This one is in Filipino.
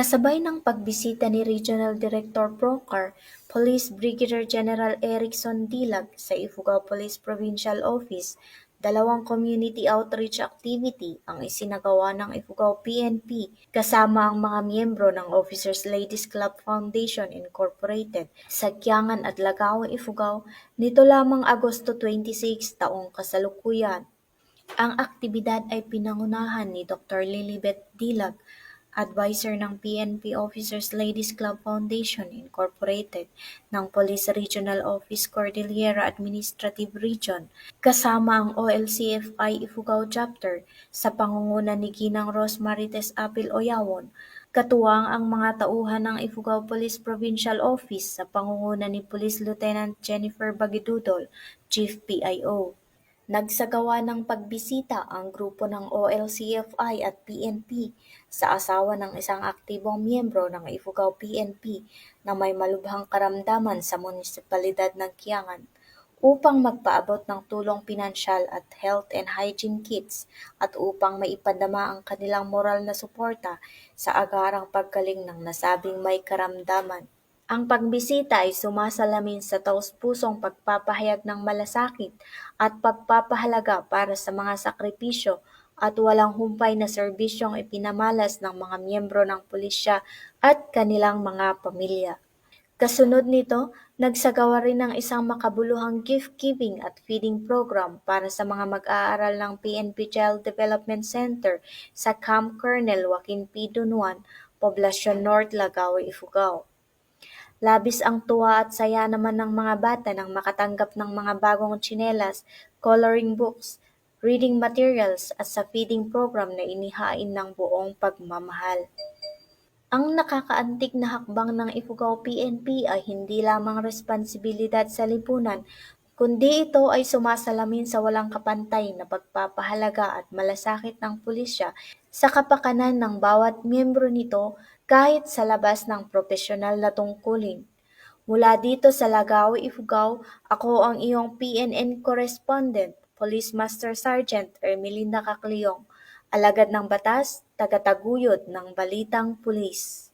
Kasabay ng pagbisita ni Regional Director Procar, Police Brigadier General Erickson Dilag sa Ifugao Police Provincial Office, dalawang community outreach activity ang isinagawa ng Ifugao PNP kasama ang mga miyembro ng Officers Ladies Club Foundation Incorporated sa Kiangan at Lagao, Ifugao nito lamang Agosto 26 taong kasalukuyan. Ang aktibidad ay pinangunahan ni Dr. Lilibet Dilag, advisor ng PNP Officers Ladies Club Foundation Incorporated ng Police Regional Office Cordillera Administrative Region, kasama ang OLCFI Ifugao Chapter sa pangunguna ni Ginang Rose Marites Apil Oyawon, katuwang ang mga tauhan ng Ifugao Police Provincial Office sa pangunguna ni Police Lieutenant Jennifer Bagidudol, Chief PIO. Nagsagawa ng pagbisita ang grupo ng OLCFI at PNP sa asawa ng isang aktibong miyembro ng Ifugao PNP na may malubhang karamdaman sa munisipalidad ng Kiangan upang magpaabot ng tulong pinansyal at health and hygiene kits at upang maipadama ang kanilang moral na suporta sa agarang paggaling ng nasabing may karamdaman. Ang pagbisita ay sumasalamin sa taus-pusong pagpapahayag ng malasakit at pagpapahalaga para sa mga sakripisyo at walang humpay na serbisyong ipinamalas ng mga miyembro ng pulisya at kanilang mga pamilya. Kasunod nito, nagsagawa rin ng isang makabuluhang gift-giving at feeding program para sa mga mag-aaral ng PNP Child Development Center sa Camp Colonel Joaquin P. Dunuan, Poblasyon North, Lagao, Ifugao. Labis ang tuwa at saya naman ng mga bata nang makatanggap ng mga bagong tsinelas, coloring books, reading materials at sa feeding program na inihain ng buong pagmamahal. Ang nakakaantig na hakbang ng Ifugao PNP ay hindi lamang responsibilidad sa lipunan, kundi ito ay sumasalamin sa walang kapantay na pagpapahalaga at malasakit ng pulisya sa kapakanan ng bawat miyembro nito kahit sa labas ng propesyonal na tungkulin. Mula dito sa Lagao, Ifugao, ako ang iyong PNN correspondent, Police Master Sergeant Ermelinda Cacleong, alagad ng batas, tagataguyod ng Balitang Pulis.